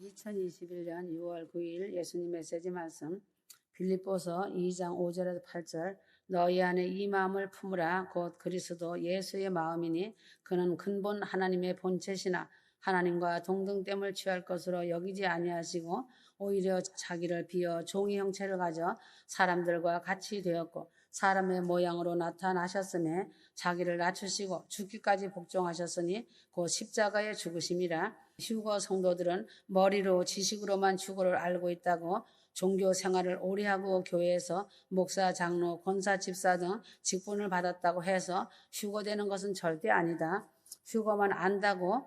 2021년 6월 9일 예수님 메시지 말씀 빌립보서 2장 5절에서 8절 너희 안에 이 마음을 품으라 곧 그리스도 예수의 마음이니 그는 근본 하나님의 본체시나 하나님과 동등됨을 취할 것으로 여기지 아니하시고 오히려 자기를 비어 종의 형체를 가져 사람들과 같이 되었고 사람의 모양으로 나타나셨음에 자기를 낮추시고 죽기까지 복종하셨으니 곧 십자가에 죽으심이라. 휴거 성도들은 머리로 지식으로만 휴거를 알고 있다고 종교 생활을 오래 하고 교회에서 목사, 장로, 권사, 집사 등 직분을 받았다고 해서 휴거되는 것은 절대 아니다. 휴거만 안다고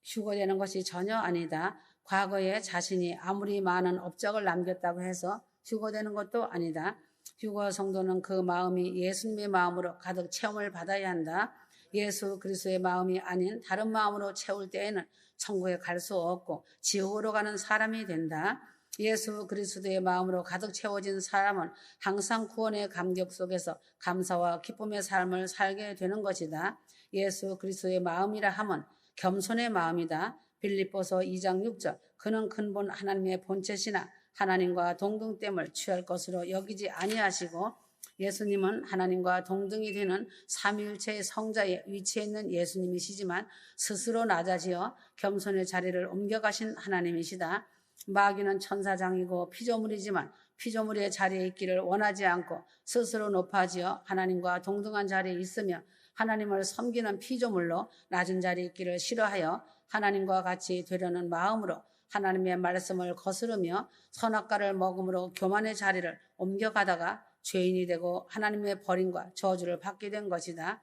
휴거되는 것이 전혀 아니다. 과거에 자신이 아무리 많은 업적을 남겼다고 해서 휴거되는 것도 아니다. 휴거 성도는 그 마음이 예수님의 마음으로 가득 체험을 받아야 한다. 예수 그리스도의 마음이 아닌 다른 마음으로 채울 때에는 천국에 갈 수 없고 지옥으로 가는 사람이 된다. 예수 그리스도의 마음으로 가득 채워진 사람은 항상 구원의 감격 속에서 감사와 기쁨의 삶을 살게 되는 것이다. 예수 그리스도의 마음이라 함은 겸손의 마음이다. 빌립보서 2장 6절 그는 근본 하나님의 본체시나 하나님과 동등됨을 취할 것으로 여기지 아니하시고 예수님은 하나님과 동등이 되는 삼위일체의 성자의 위치에 있는 예수님이시지만 스스로 낮아지어 겸손의 자리를 옮겨가신 하나님이시다. 마귀는 천사장이고 피조물이지만 피조물의 자리에 있기를 원하지 않고 스스로 높아지어 하나님과 동등한 자리에 있으며 하나님을 섬기는 피조물로 낮은 자리에 있기를 싫어하여 하나님과 같이 되려는 마음으로 하나님의 말씀을 거스르며 선악과를 먹음으로 교만의 자리를 옮겨가다가 죄인이 되고 하나님의 버림과 저주를 받게 된 것이다.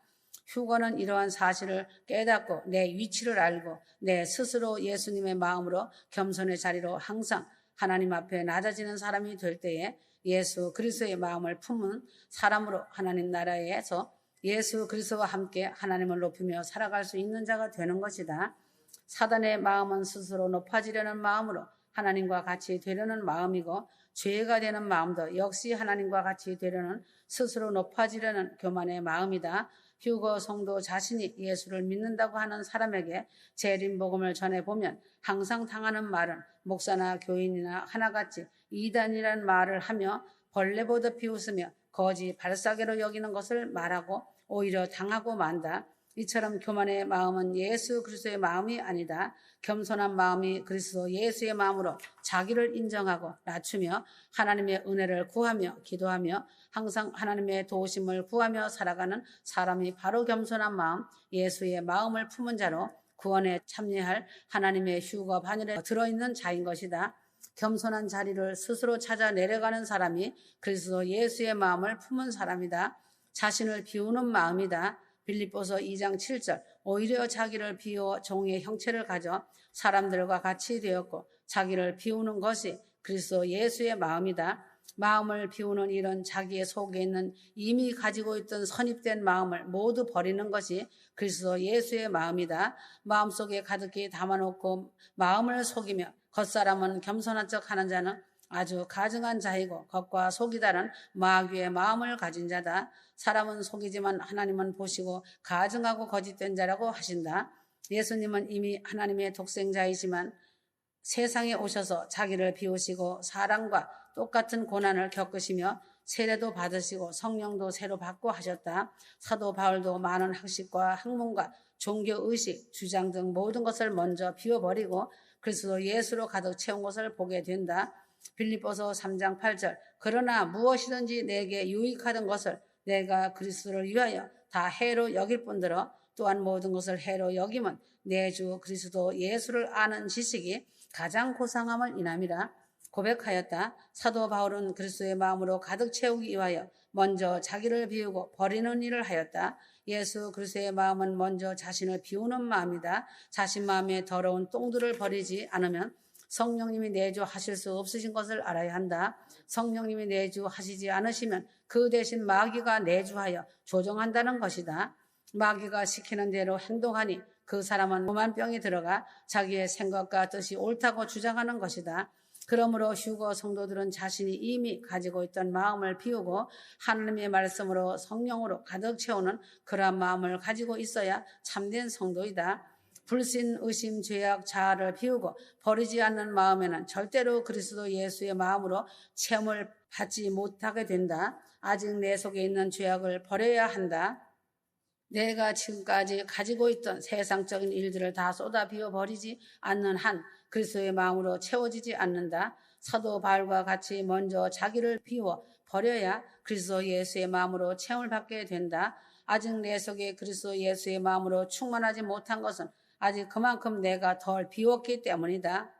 휴거는 이러한 사실을 깨닫고 내 위치를 알고 내 스스로 예수님의 마음으로 겸손의 자리로 항상 하나님 앞에 낮아지는 사람이 될 때에 예수 그리스도의 마음을 품은 사람으로 하나님 나라에서 예수 그리스도와 함께 하나님을 높이며 살아갈 수 있는 자가 되는 것이다. 사단의 마음은 스스로 높아지려는 마음으로 하나님과 같이 되려는 마음이고 죄가 되는 마음도 역시 하나님과 같이 되려는 스스로 높아지려는 교만의 마음이다. 휴거 성도 자신이 예수를 믿는다고 하는 사람에게 재림 복음을 전해보면 항상 당하는 말은 목사나 교인이나 하나같이 이단이란 말을 하며 벌레 보듯 비웃으며 거지 발사계로 여기는 것을 말하고 오히려 당하고 만다. 이처럼 교만의 마음은 예수 그리스도의 마음이 아니다. 겸손한 마음이 그리스도 예수의 마음으로 자기를 인정하고 낮추며 하나님의 은혜를 구하며 기도하며 항상 하나님의 도우심을 구하며 살아가는 사람이 바로 겸손한 마음, 예수의 마음을 품은 자로 구원에 참여할 하나님의 휴거 반열에 들어있는 자인 것이다. 겸손한 자리를 스스로 찾아 내려가는 사람이 그리스도 예수의 마음을 품은 사람이다. 자신을 비우는 마음이다. 빌립보서 2장 7절 오히려 자기를 비워 종의 형체를 가져 사람들과 같이 되었고 자기를 비우는 것이 그리스도 예수의 마음이다. 마음을 비우는 일은 자기의 속에 있는 이미 가지고 있던 선입된 마음을 모두 버리는 것이 그리스도 예수의 마음이다. 마음속에 가득히 담아놓고 마음을 속이며 겉사람은 겸손한 척 하는 자는 아주 가증한 자이고 겉과 속이 다른 마귀의 마음을 가진 자다. 사람은 속이지만 하나님은 보시고 가증하고 거짓된 자라고 하신다. 예수님은 이미 하나님의 독생자이지만 세상에 오셔서 자기를 비우시고 사람과 똑같은 고난을 겪으시며 세례도 받으시고 성령도 새로 받고 하셨다. 사도 바울도 많은 학식과 학문과 종교의식, 주장 등 모든 것을 먼저 비워버리고 그리스도 예수로 가득 채운 것을 보게 된다. 빌립보서 3장 8절 그러나 무엇이든지 내게 유익하던 것을 내가 그리스도를 위하여 다 해로 여길 뿐더러 또한 모든 것을 해로 여김은 내 주 그리스도 예수를 아는 지식이 가장 고상함을 인함이라 고백하였다. 사도 바울은 그리스도의 마음으로 가득 채우기 위하여 먼저 자기를 비우고 버리는 일을 하였다. 예수 그리스도의 마음은 먼저 자신을 비우는 마음이다. 자신 마음에 더러운 똥들을 버리지 않으면 성령님이 내주하실 수 없으신 것을 알아야 한다. 성령님이 내주하시지 않으시면 그 대신 마귀가 내주하여 조정한다는 것이다. 마귀가 시키는 대로 행동하니 그 사람은 오만병이 들어가 자기의 생각과 뜻이 옳다고 주장하는 것이다. 그러므로 휴거 성도들은 자신이 이미 가지고 있던 마음을 비우고 하나님의 말씀으로 성령으로 가득 채우는 그러한 마음을 가지고 있어야 참된 성도이다. 불신, 의심, 죄악, 자아를 비우고 버리지 않는 마음에는 절대로 그리스도 예수의 마음으로 체험을 받지 못하게 된다. 아직 내 속에 있는 죄악을 버려야 한다. 내가 지금까지 가지고 있던 세상적인 일들을 다 쏟아 비워 버리지 않는 한 그리스도의 마음으로 채워지지 않는다. 사도 바울과 같이 먼저 자기를 비워 버려야 그리스도 예수의 마음으로 체험을 받게 된다. 아직 내 속에 그리스도 예수의 마음으로 충만하지 못한 것은 아직 그만큼 내가 덜 비웠기 때문이다.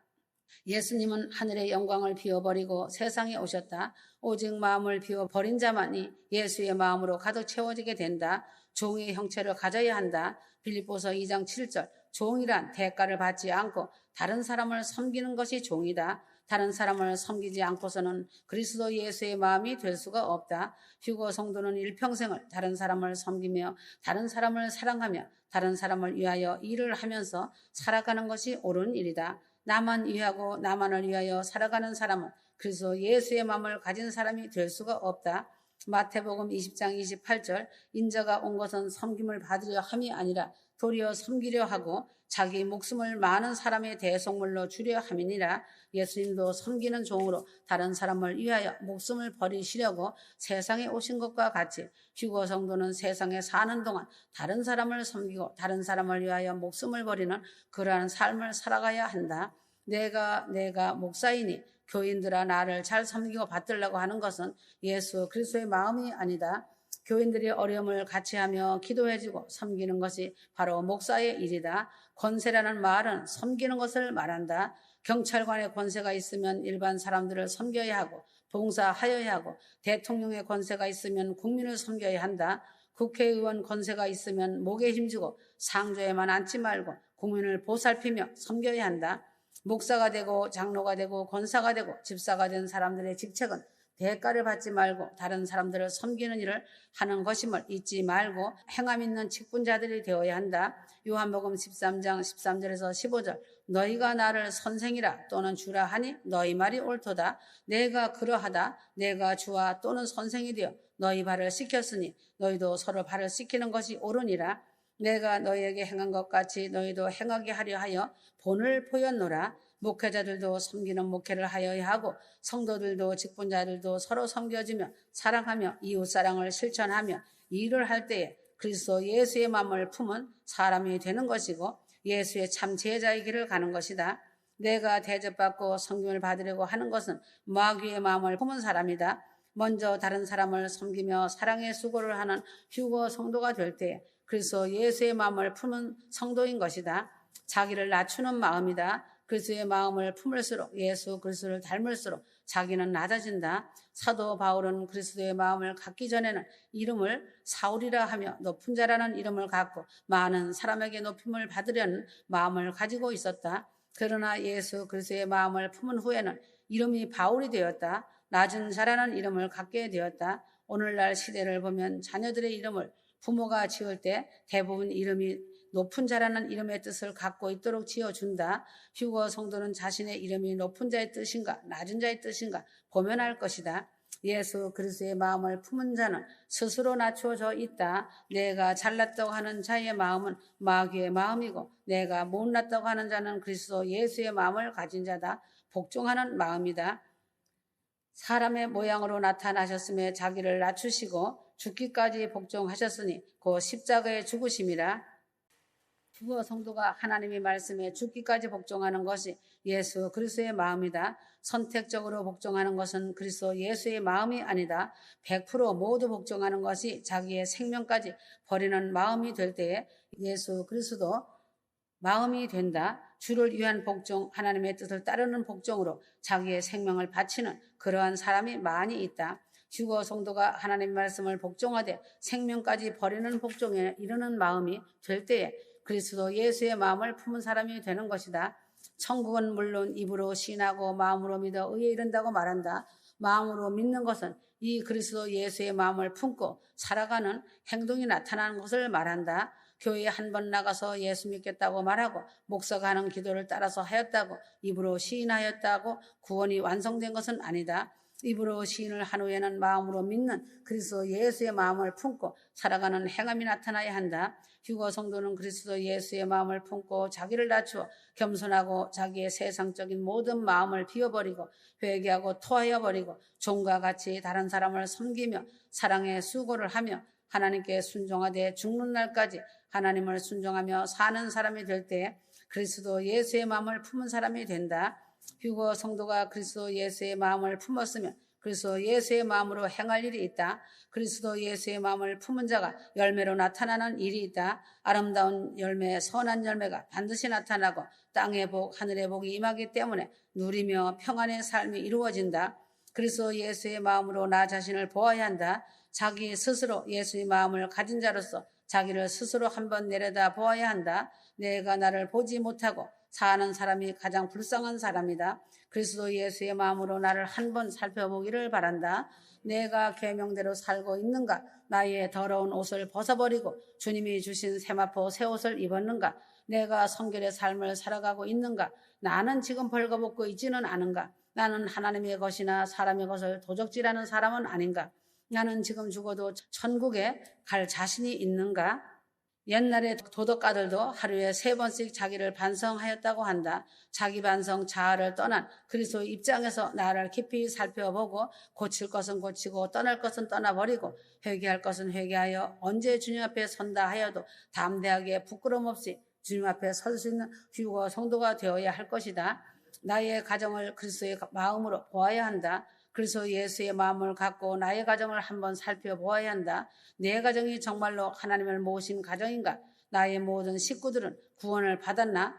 예수님은 하늘의 영광을 비워버리고 세상에 오셨다. 오직 마음을 비워버린 자만이 예수의 마음으로 가득 채워지게 된다. 종의 형체를 가져야 한다. 빌립보서 2장 7절. 종이란 대가를 받지 않고 다른 사람을 섬기는 것이 종이다. 다른 사람을 섬기지 않고서는 그리스도 예수의 마음이 될 수가 없다. 휴거 성도는 일평생을 다른 사람을 섬기며 다른 사람을 사랑하며 다른 사람을 위하여 일을 하면서 살아가는 것이 옳은 일이다. 나만 위하고 나만을 위하여 살아가는 사람은 그리스도 예수의 마음을 가진 사람이 될 수가 없다. 마태복음 20장 28절. 인자가 온 것은 섬김을 받으려 함이 아니라 도리어 섬기려 하고 자기 목숨을 많은 사람의 대속물로 주려 함이니라. 예수님도 섬기는 종으로 다른 사람을 위하여 목숨을 버리시려고 세상에 오신 것과 같이 휴거 성도는 세상에 사는 동안 다른 사람을 섬기고 다른 사람을 위하여 목숨을 버리는 그러한 삶을 살아가야 한다. 내가 목사이니 교인들아 나를 잘 섬기고 받들라고 하는 것은 예수 그리스도의 마음이 아니다. 교인들이 어려움을 같이 하며 기도해주고 섬기는 것이 바로 목사의 일이다. 권세라는 말은 섬기는 것을 말한다. 경찰관의 권세가 있으면 일반 사람들을 섬겨야 하고 봉사하여야 하고 대통령의 권세가 있으면 국민을 섬겨야 한다. 국회의원 권세가 있으면 목에 힘주고 상조에만 앉지 말고 국민을 보살피며 섬겨야 한다. 목사가 되고 장로가 되고 권사가 되고 집사가 된 사람들의 직책은 대가를 받지 말고 다른 사람들을 섬기는 일을 하는 것임을 잊지 말고 행함 있는 직분자들이 되어야 한다. 요한복음 13장 13절에서 15절. 너희가 나를 선생이라 또는 주라 하니 너희 말이 옳도다. 내가 그러하다. 내가 주와 또는 선생이 되어 너희 발을 씻겼으니 너희도 서로 발을 씻기는 것이 옳으니라. 내가 너희에게 행한 것 같이 너희도 행하게 하려 하여 본을 보였노라. 목회자들도 섬기는 목회를 하여야 하고 성도들도 직분자들도 서로 섬겨주며 사랑하며 이웃사랑을 실천하며 일을 할 때에 그리스도 예수의 마음을 품은 사람이 되는 것이고 예수의 참 제자의 길을 가는 것이다. 내가 대접받고 섬김을 받으려고 하는 것은 마귀의 마음을 품은 사람이다. 먼저 다른 사람을 섬기며 사랑의 수고를 하는 휴거 성도가 될 때에 그리스도 예수의 마음을 품은 성도인 것이다. 자기를 낮추는 마음이다. 그리스도의 마음을 품을수록 예수 그리스도를 닮을수록 자기는 낮아진다. 사도 바울은 그리스도의 마음을 갖기 전에는 이름을 사울이라 하며 높은 자라는 이름을 갖고 많은 사람에게 높임을 받으려는 마음을 가지고 있었다. 그러나 예수 그리스도의 마음을 품은 후에는 이름이 바울이 되었다. 낮은 자라는 이름을 갖게 되었다. 오늘날 시대를 보면 자녀들의 이름을 부모가 지을 때 대부분 이름이 높은 자라는 이름의 뜻을 갖고 있도록 지어준다. 휴거 성도는 자신의 이름이 높은 자의 뜻인가 낮은 자의 뜻인가 보면 알 것이다. 예수 그리스도의 마음을 품은 자는 스스로 낮추어져 있다. 내가 잘났다고 하는 자의 마음은 마귀의 마음이고 내가 못났다고 하는 자는 그리스도 예수의 마음을 가진 자다. 복종하는 마음이다. 사람의 모양으로 나타나셨음에 자기를 낮추시고 죽기까지 복종하셨으니 그 십자가의 죽으심이라. 휴거 성도가 하나님의 말씀에 죽기까지 복종하는 것이 예수 그리스도의 마음이다. 선택적으로 복종하는 것은 그리스도 예수의 마음이 아니다. 100% 모두 복종하는 것이 자기의 생명까지 버리는 마음이 될 때에 예수 그리스도 마음이 된다. 주를 위한 복종, 하나님의 뜻을 따르는 복종으로 자기의 생명을 바치는 그러한 사람이 많이 있다. 휴거 성도가 하나님의 말씀을 복종하되 생명까지 버리는 복종에 이르는 마음이 될 때에 그리스도 예수의 마음을 품은 사람이 되는 것이다. 천국은 물론 입으로 시인하고 마음으로 믿어 의에 이른다고 말한다. 마음으로 믿는 것은 이 그리스도 예수의 마음을 품고 살아가는 행동이 나타나는 것을 말한다. 교회에 한 번 나가서 예수 믿겠다고 말하고 목사가 하는 기도를 따라서 하였다고 입으로 시인하였다고 구원이 완성된 것은 아니다. 입으로 시인을 한 후에는 마음으로 믿는 그리스도 예수의 마음을 품고 살아가는 행함이 나타나야 한다. 휴거 성도는 그리스도 예수의 마음을 품고 자기를 낮추어 겸손하고 자기의 세상적인 모든 마음을 비워버리고 회개하고 토하여 버리고 종과 같이 다른 사람을 섬기며 사랑의 수고를 하며 하나님께 순종하되 죽는 날까지 하나님을 순종하며 사는 사람이 될 때 그리스도 예수의 마음을 품은 사람이 된다. 휴거 성도가 그리스도 예수의 마음을 품었으면 그리스도 예수의 마음으로 행할 일이 있다. 그리스도 예수의 마음을 품은 자가 열매로 나타나는 일이 있다. 아름다운 열매, 선한 열매가 반드시 나타나고 땅의 복, 하늘의 복이 임하기 때문에 누리며 평안의 삶이 이루어진다. 그리스도 예수의 마음으로 나 자신을 보아야 한다. 자기 스스로 예수의 마음을 가진 자로서 자기를 스스로 한번 내려다 보아야 한다. 내가 나를 보지 못하고 사는 사람이 가장 불쌍한 사람이다. 그리스도 예수의 마음으로 나를 한번 살펴보기를 바란다. 내가 계명대로 살고 있는가? 나의 더러운 옷을 벗어버리고 주님이 주신 세마포 새 옷을 입었는가? 내가 성결의 삶을 살아가고 있는가? 나는 지금 벌거벗고 있지는 않은가? 나는 하나님의 것이나 사람의 것을 도적질하는 사람은 아닌가? 나는 지금 죽어도 천국에 갈 자신이 있는가? 옛날에 도덕가들도 하루에 3번씩 자기를 반성하였다고 한다. 자기 반성 자아를 떠난 그리스도 입장에서 나를 깊이 살펴보고 고칠 것은 고치고 떠날 것은 떠나버리고 회개할 것은 회개하여 언제 주님 앞에 선다 하여도 담대하게 부끄럼 없이 주님 앞에 설 수 있는 휴거 성도가 되어야 할 것이다. 나의 가정을 그리스도의 마음으로 보아야 한다. 그래서 예수의 마음을 갖고 나의 가정을 한번 살펴보아야 한다. 내 가정이 정말로 하나님을 모신 가정인가? 나의 모든 식구들은 구원을 받았나?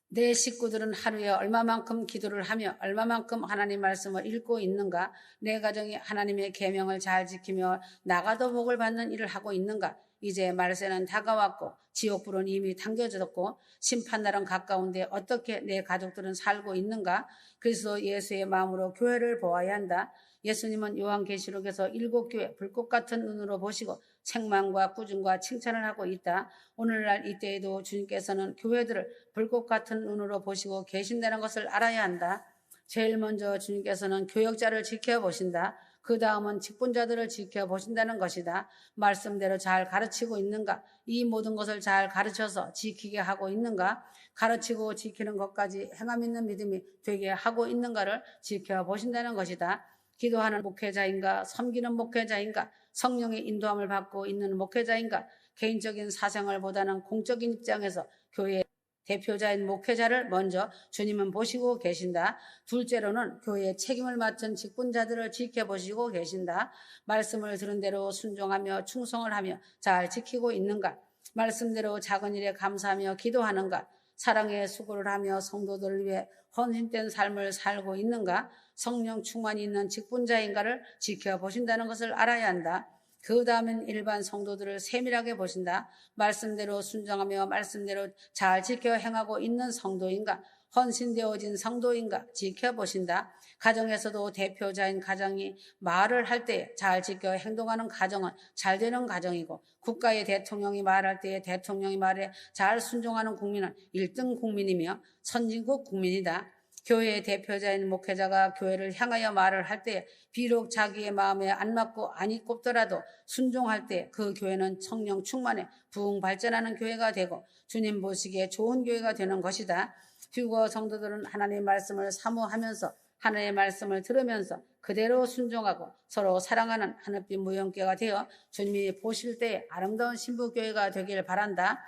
내 식구들은 하루에 얼마만큼 기도를 하며 얼마만큼 하나님 말씀을 읽고 있는가? 내 가정이 하나님의 계명을 잘 지키며 나가도 복을 받는 일을 하고 있는가? 이제 말세는 다가왔고 지옥불은 이미 당겨졌고 심판날은 가까운데 어떻게 내 가족들은 살고 있는가? 그래서 예수의 마음으로 교회를 보아야 한다. 예수님은 요한계시록에서 7교회 불꽃 같은 눈으로 보시고 책망과 꾸중과 칭찬을 하고 있다. 오늘날 이때에도 주님께서는 교회들을 불꽃 같은 눈으로 보시고 계신다는 것을 알아야 한다. 제일 먼저 주님께서는 교역자를 지켜보신다. 그 다음은 직분자들을 지켜보신다는 것이다. 말씀대로 잘 가르치고 있는가? 이 모든 것을 잘 가르쳐서 지키게 하고 있는가? 가르치고 지키는 것까지 행함 있는 믿음이 되게 하고 있는가를 지켜보신다는 것이다. 기도하는 목회자인가? 섬기는 목회자인가? 성령의 인도함을 받고 있는 목회자인가? 개인적인 사생활보다는 공적인 입장에서 교회의 대표자인 목회자를 먼저 주님은 보시고 계신다. 둘째로는 교회의 책임을 맡은 직분자들을 지켜보시고 계신다. 말씀을 들은 대로 순종하며 충성을 하며 잘 지키고 있는가? 말씀대로 작은 일에 감사하며 기도하는가? 사랑의 수고를 하며 성도들을 위해 헌신된 삶을 살고 있는가? 성령 충만이 있는 직분자인가를 지켜보신다는 것을 알아야 한다. 그 다음엔 일반 성도들을 세밀하게 보신다. 말씀대로 순종하며 말씀대로 잘 지켜 행하고 있는 성도인가? 헌신되어진 성도인가? 지켜보신다. 가정에서도 대표자인 가정이 말을 할 때 잘 지켜 행동하는 가정은 잘 되는 가정이고 국가의 대통령이 말할 때 대통령이 말에 잘 순종하는 국민은 1등 국민이며 선진국 국민이다. 교회의 대표자인 목회자가 교회를 향하여 말을 할 때 비록 자기의 마음에 안 맞고 아니 꼽더라도 순종할 때 그 교회는 성령 충만에 부흥 발전하는 교회가 되고 주님 보시기에 좋은 교회가 되는 것이다. 휴거 성도들은 하나님의 말씀을 사모하면서 하나님의 말씀을 들으면서 그대로 순종하고 서로 사랑하는 하늘빛 무용교회가 되어 주님이 보실 때 아름다운 신부교회가 되길 바란다.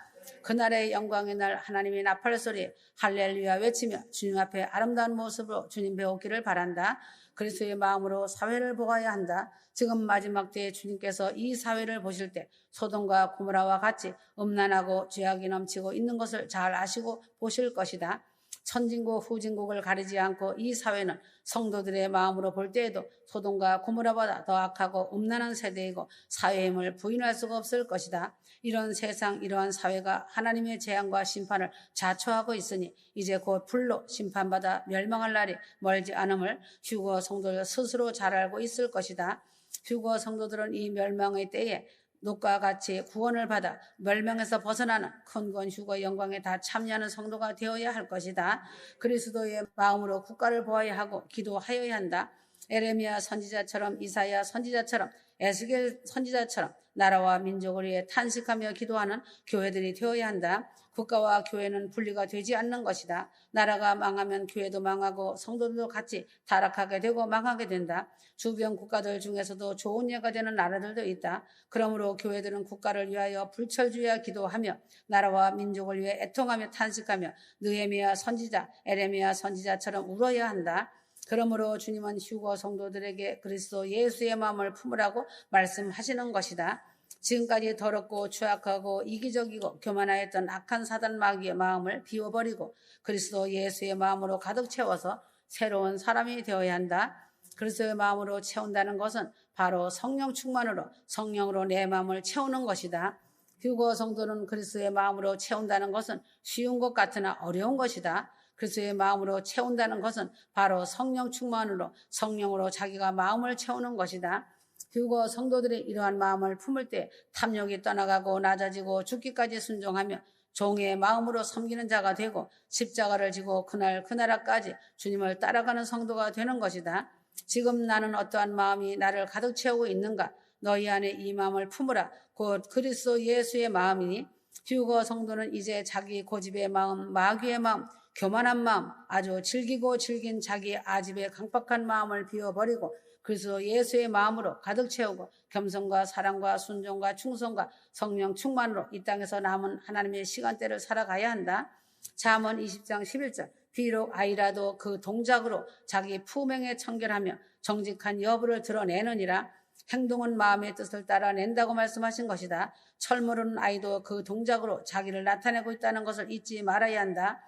그날의 영광의 날 하나님의 나팔 소리 할렐루야 외치며 주님 앞에 아름다운 모습으로 주님 배우기를 바란다. 그리스도의 마음으로 사회를 보아야 한다. 지금 마지막 때에 주님께서 이 사회를 보실 때 소돔과 고모라와 같이 음란하고 죄악이 넘치고 있는 것을 잘 아시고 보실 것이다. 선진국 후진국을 가리지 않고 이 사회는 성도들의 마음으로 볼 때에도 소돔과 고모라보다 더 악하고 음란한 세대이고 사회임을 부인할 수가 없을 것이다. 이런 세상 이러한 사회가 하나님의 재앙과 심판을 자초하고 있으니 이제 곧 불로 심판받아 멸망할 날이 멀지 않음을 휴거 성도들 스스로 잘 알고 있을 것이다. 휴거 성도들은 이 멸망의 때에 놋과 같이 구원을 받아 멸망에서 벗어나는 큰 건 휴거 영광에 다 참여하는 성도가 되어야 할 것이다. 그리스도의 마음으로 국가를 보아야 하고 기도하여야 한다. 에레미야 선지자처럼, 이사야 선지자처럼, 에스겔 선지자처럼 나라와 민족을 위해 탄식하며 기도하는 교회들이 되어야 한다. 국가와 교회는 분리가 되지 않는 것이다. 나라가 망하면 교회도 망하고 성도들도 같이 타락하게 되고 망하게 된다. 주변 국가들 중에서도 좋은 예가 되는 나라들도 있다. 그러므로 교회들은 국가를 위하여 불철주야 기도하며 나라와 민족을 위해 애통하며 탄식하며 느헤미야 선지자, 에레미야 선지자처럼 울어야 한다. 그러므로 주님은 휴거 성도들에게 그리스도 예수의 마음을 품으라고 말씀하시는 것이다. 지금까지 더럽고 추악하고 이기적이고 교만하였던 악한 사단 마귀의 마음을 비워버리고 그리스도 예수의 마음으로 가득 채워서 새로운 사람이 되어야 한다. 그리스도의 마음으로 채운다는 것은 바로 성령 충만으로 성령으로 내 마음을 채우는 것이다. 휴거 성도는 그리스도의 마음으로 채운다는 것은 쉬운 것 같으나 어려운 것이다. 그리스도의 마음으로 채운다는 것은 바로 성령 충만으로 성령으로 자기가 마음을 채우는 것이다. 휴거 성도들이 이러한 마음을 품을 때 탐욕이 떠나가고 낮아지고 죽기까지 순종하며 종의 마음으로 섬기는 자가 되고 십자가를 지고 그날 그 나라까지 주님을 따라가는 성도가 되는 것이다. 지금 나는 어떠한 마음이 나를 가득 채우고 있는가? 너희 안에 이 마음을 품으라. 곧 그리스도 예수의 마음이니 휴거 성도는 이제 자기 고집의 마음, 마귀의 마음, 교만한 마음, 아주 질기고 질긴 자기 아집의 강박한 마음을 비워버리고 그리스도 예수의 마음으로 가득 채우고 겸손과 사랑과 순종과 충성과 성령 충만으로 이 땅에서 남은 하나님의 시간대를 살아가야 한다. 잠언 20장 11절 비록 아이라도 그 동작으로 자기 품행에 청결하며 정직한 여부를 드러내느니라. 행동은 마음의 뜻을 따라 낸다고 말씀하신 것이다. 철모르는 아이도 그 동작으로 자기를 나타내고 있다는 것을 잊지 말아야 한다.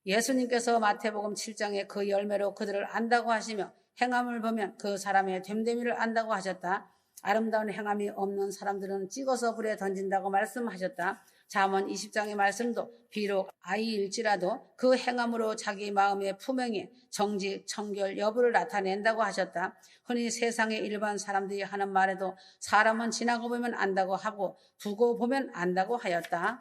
예수님께서 마태복음 7장에 그 열매로 그들을 안다고 하시며 행함을 보면 그 사람의 됨됨이를 안다고 하셨다. 아름다운 행함이 없는 사람들은 찍어서 불에 던진다고 말씀하셨다. 잠언 20장의 말씀도 비록 아이일지라도 그 행함으로 자기 마음의 품행에 정직, 청결, 여부를 나타낸다고 하셨다. 흔히 세상의 일반 사람들이 하는 말에도 사람은 지나고 보면 안다고 하고 두고 보면 안다고 하였다.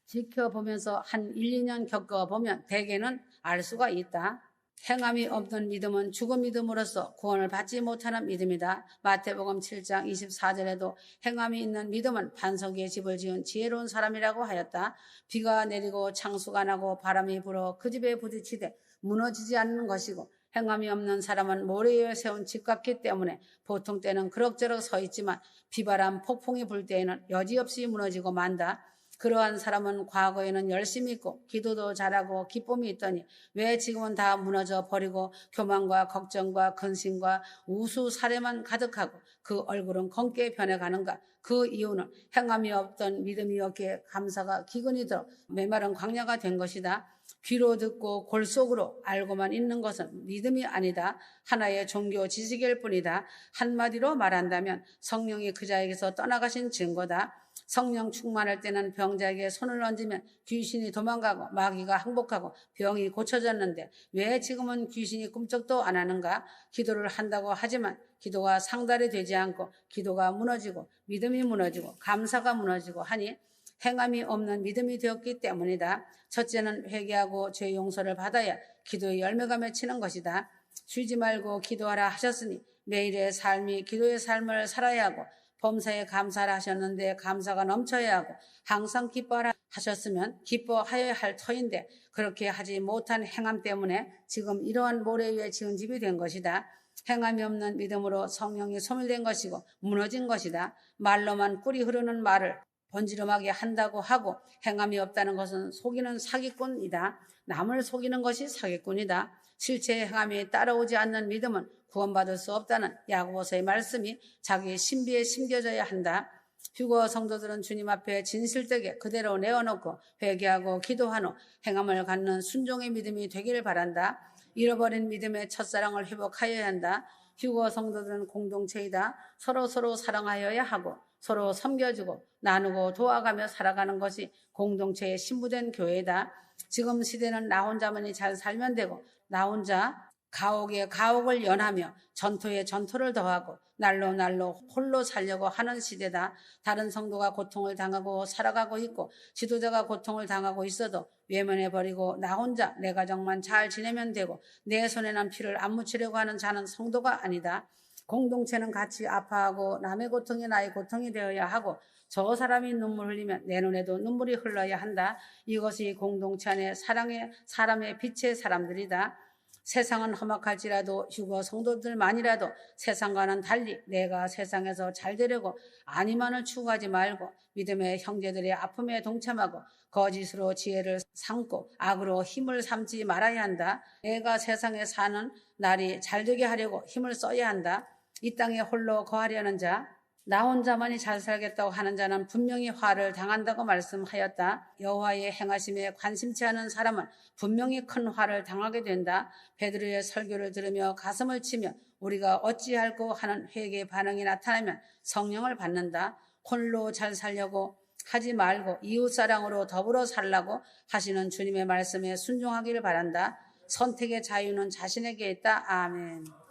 지켜보면서 한 1, 2년 겪어보면 대개는 알 수가 있다. 행함이 없는 믿음은 죽은 믿음으로서 구원을 받지 못하는 믿음이다. 마태복음 7장 24절에도 행함이 있는 믿음은 반석 위에 집을 지은 지혜로운 사람이라고 하였다. 비가 내리고 창수가 나고 바람이 불어 그 집에 부딪히되 무너지지 않는 것이고 행함이 없는 사람은 모래 위에 세운 집 같기 때문에 보통 때는 그럭저럭 서 있지만 비바람 폭풍이 불 때에는 여지없이 무너지고 만다. 그러한 사람은 과거에는 열심히 있고 기도도 잘하고 기쁨이 있더니 왜 지금은 다 무너져 버리고 교만과 걱정과 근심과 우수 사례만 가득하고 그 얼굴은 검게 변해가는가? 그 이유는 행함이 없던 믿음이 없기에 감사가 기근이 들어 메마른 광야가 된 것이다. 귀로 듣고 골 속으로 알고만 있는 것은 믿음이 아니다. 하나의 종교 지식일 뿐이다. 한마디로 말한다면 성령이 그 자에게서 떠나가신 증거다. 성령 충만할 때는 병자에게 손을 얹으면 귀신이 도망가고 마귀가 항복하고 병이 고쳐졌는데 왜 지금은 귀신이 꿈쩍도 안 하는가? 기도를 한다고 하지만 기도가 상달이 되지 않고 기도가 무너지고 믿음이 무너지고 감사가 무너지고 하니 행함이 없는 믿음이 되었기 때문이다. 첫째는 회개하고 죄 용서를 받아야 기도의 열매가 맺히는 것이다. 쉬지 말고 기도하라 하셨으니 매일의 삶이 기도의 삶을 살아야 하고 범사에 감사를 하셨는데 감사가 넘쳐야 하고 항상 기뻐하라 하셨으면 기뻐하여야 할 터인데 그렇게 하지 못한 행함 때문에 지금 이러한 모래 위에 지은 집이 된 것이다. 행함이 없는 믿음으로 성령이 소멸된 것이고 무너진 것이다. 말로만 꿀이 흐르는 말을 번지름하게 한다고 하고 행함이 없다는 것은 속이는 사기꾼이다. 남을 속이는 것이 사기꾼이다. 실체의 행함이 따라오지 않는 믿음은 구원받을 수 없다는 야고보서의 말씀이 자기의 신비에 심겨져야 한다. 휴거 성도들은 주님 앞에 진실되게 그대로 내어놓고 회개하고 기도한 후 행함을 갖는 순종의 믿음이 되기를 바란다. 잃어버린 믿음의 첫사랑을 회복하여야 한다. 휴거 성도들은 공동체이다. 서로 사랑하여야 하고 서로 섬겨주고 나누고 도와가며 살아가는 것이 공동체의 신부된 교회다. 지금 시대는 나 혼자만이 잘 살면 되고 나 혼자 가옥에 가옥을 연하며 전토에 전토를 더하고 날로 날로 홀로 살려고 하는 시대다. 다른 성도가 고통을 당하고 살아가고 있고 지도자가 고통을 당하고 있어도 외면해버리고 나 혼자 내 가정만 잘 지내면 되고 내 손에 난 피를 안 묻히려고 하는 자는 성도가 아니다. 공동체는 같이 아파하고 남의 고통이 나의 고통이 되어야 하고 저 사람이 눈물 흘리면 내 눈에도 눈물이 흘러야 한다. 이것이 공동체 안에 사람의 빛의 사람들이다. 세상은 험악할지라도 휴거 성도들만이라도 세상과는 달리 내가 세상에서 잘 되려고 안위만을 추구하지 말고 믿음의 형제들의 아픔에 동참하고 거짓으로 지혜를 삼고 악으로 힘을 삼지 말아야 한다. 내가 세상에 사는 날이 잘 되게 하려고 힘을 써야 한다. 이 땅에 홀로 거하려는 자, 나 혼자만이 잘 살겠다고 하는 자는 분명히 화를 당한다고 말씀하였다. 여호와의 행하심에 관심치 않은 사람은 분명히 큰 화를 당하게 된다. 베드로의 설교를 들으며 가슴을 치며 우리가 어찌할꼬 하는 회개의 반응이 나타나면 성령을 받는다. 홀로 잘 살려고 하지 말고 이웃사랑으로 더불어 살라고 하시는 주님의 말씀에 순종하기를 바란다. 선택의 자유는 자신에게 있다. 아멘.